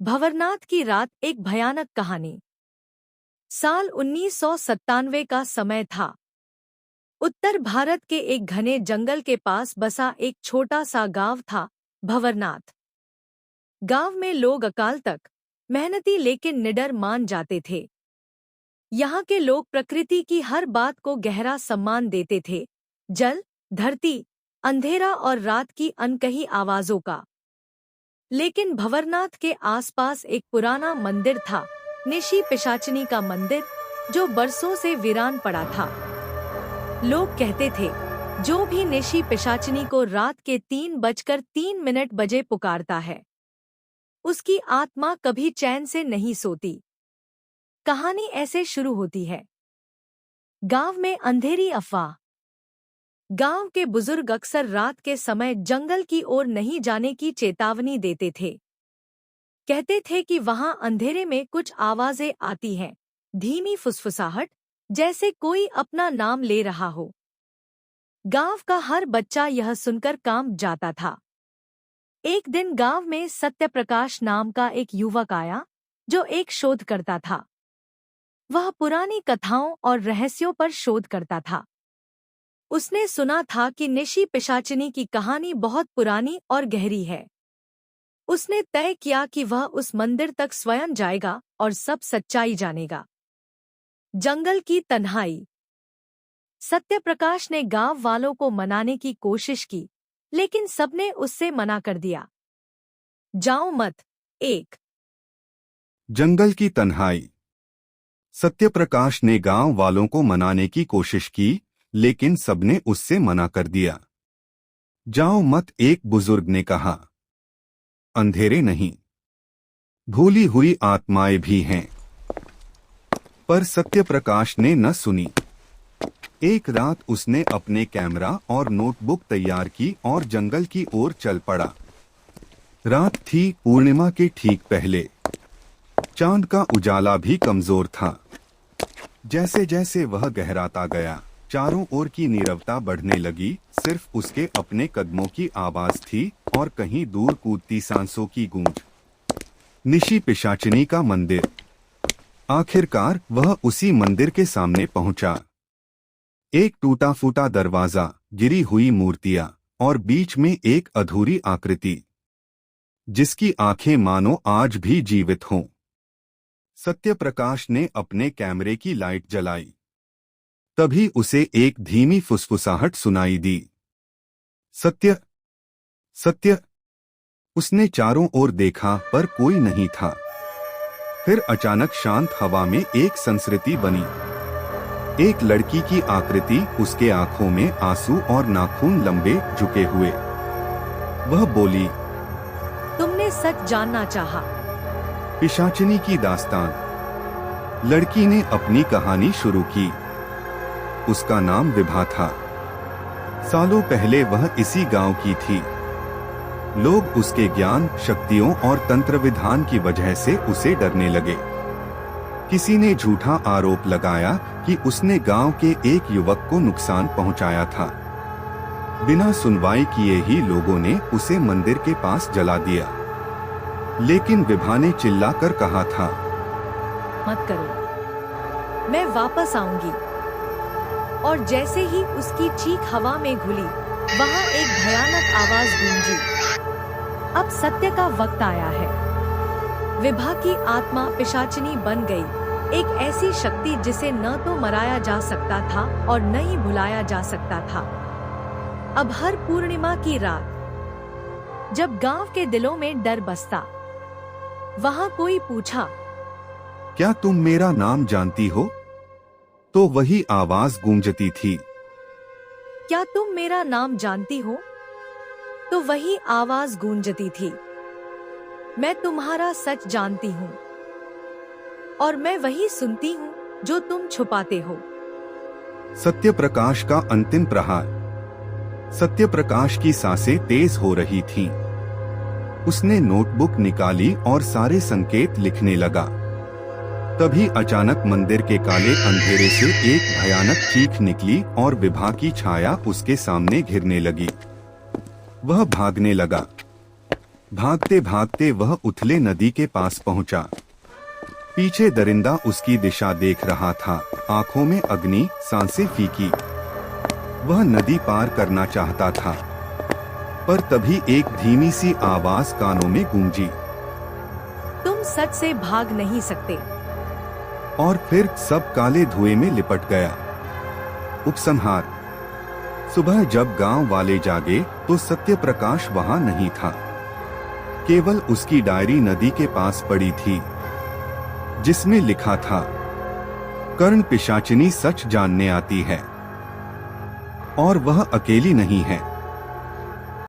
भंवरनाथ की रात एक भयानक कहानी। साल 1997 का समय था। उत्तर भारत के एक घने जंगल के पास बसा एक छोटा सा गांव था, भंवरनाथ। गांव में लोग अकाल तक मेहनती लेकिन निडर मान जाते थे। यहाँ के लोग प्रकृति की हर बात को गहरा सम्मान देते थे, जल, धरती, अंधेरा और रात की अनकही आवाजों का। लेकिन भंवरनाथ के आसपास एक पुराना मंदिर था, निशी पिशाचिनी का मंदिर, जो बरसों से वीरान पड़ा था। लोग कहते थे, जो भी निशी पिशाचिनी को रात के 3:03 बजे पुकारता है, उसकी आत्मा कभी चैन से नहीं सोती। कहानी ऐसे शुरू होती है। गांव में अंधेरी अफवाह। गांव के बुजुर्ग अक्सर रात के समय जंगल की ओर नहीं जाने की चेतावनी देते थे। कहते थे कि वहां अंधेरे में कुछ आवाजें आती हैं, धीमी फुसफुसाहट, जैसे कोई अपना नाम ले रहा हो। गांव का हर बच्चा यह सुनकर कांप जाता था। एक दिन गांव में सत्यप्रकाश नाम का एक युवक आया, जो एक शोध करता था। वह पुरानी कथाओं और रहस्यों पर शोध करता था। उसने सुना था कि निशी पिशाचिनी की कहानी बहुत पुरानी और गहरी है। उसने तय किया कि वह उस मंदिर तक स्वयं जाएगा और सब सच्चाई जानेगा। जंगल की तन्हाई। सत्यप्रकाश ने गांव वालों को मनाने की कोशिश की, लेकिन सबने उससे मना कर दिया। जाओ मत। एक जंगल की तन्हाई। सत्यप्रकाश ने गांव वालों को मनाने की कोशिश की, लेकिन सबने उससे मना कर दिया। जाओ मत, एक बुजुर्ग ने कहा। अंधेरे नहीं, भूली हुई आत्माएं भी हैं। पर सत्यप्रकाश ने न सुनी। एक रात उसने अपने कैमरा और नोटबुक तैयार की और जंगल की ओर चल पड़ा। रात थी, पूर्णिमा के ठीक पहले। चांद का उजाला भी कमजोर था। जैसे जैसे वह गहराता गया, चारों ओर की नीरवता बढ़ने लगी। सिर्फ उसके अपने कदमों की आवाज थी और कहीं दूर कूदती सांसों की गूंज। निशी पिशाचिनी का मंदिर। आखिरकार वह उसी मंदिर के सामने पहुंचा। एक टूटा फूटा दरवाजा, गिरी हुई मूर्तियां और बीच में एक अधूरी आकृति, जिसकी आंखें मानो आज भी जीवित हों। सत्यप्रकाश ने अपने कैमरे की लाइट जलाई। तभी उसे एक धीमी फुसफुसाहट सुनाई दी। सत्य, सत्य। उसने चारों ओर देखा, पर कोई नहीं था। फिर अचानक शांत हवा में एक संस्कृति बनी। एक लड़की की आकृति, उसके आंखों में आंसू और नाखून लंबे झुके हुए। वह बोली, तुमने सच जानना चाहा। पिशाचिनी की दास्तान। लड़की ने अपनी कहानी शुरू की। उसका नाम विभा था। सालों पहले वह इसी गांव की थी। लोग उसके ज्ञान, शक्तियों और तंत्र विधान की वजह से उसे डरने लगे। किसी ने झूठा आरोप लगाया कि उसने गांव के एक युवक को नुकसान पहुंचाया था। बिना सुनवाई किए ही लोगों ने उसे मंदिर के पास जला दिया। लेकिन विभा ने चिल्लाकर कहा था, मत करो, मैं वापस आऊंगी। और जैसे ही उसकी चीख हवा में घुली, वहां एक भयानक आवाज गूंजी। अब सत्य का वक्त आया है। विभा की आत्मा पिशाचिनी बन गई, एक ऐसी शक्ति जिसे न तो मराया जा सकता था और न ही भुलाया जा सकता था। अब हर पूर्णिमा की रात, जब गांव के दिलों में डर बसता, वहां कोई पूछा, क्या तुम मेरा नाम जानती हो? तो वही आवाज गूंजती थी। क्या तुम मेरा नाम जानती हो? तो वही आवाज गूंजती थी। मैं तुम्हारा सच जानती हूँ, और मैं वही सुनती हूँ जो तुम छुपाते हो। सत्यप्रकाश का अंतिम प्रहार। सत्यप्रकाश की सांसें तेज हो रही थीं। उसने नोटबुक निकाली और सारे संकेत लिखने लगा। तभी अचानक मंदिर के काले अंधेरे से एक भयानक चीख निकली और विभा की छाया उसके सामने घिरने लगी। वह भागने लगा। भागते भागते वह उथले नदी के पास पहुंचा। पीछे दरिंदा उसकी दिशा देख रहा था, आंखों में अग्नि, सांसें फीकी। वह नदी पार करना चाहता था, पर तभी एक धीमी सी आवाज कानों में गूंजी, तुम सच से भाग नहीं सकते। और फिर सब काले धुएं में लिपट गया। उपसंहार। सुबह जब गांव वाले जागे तो सत्यप्रकाश वहां नहीं था। केवल उसकी डायरी नदी के पास पड़ी थी, जिसमें लिखा था, कर्ण पिशाचिनी सच जानने आती है और वह अकेली नहीं है।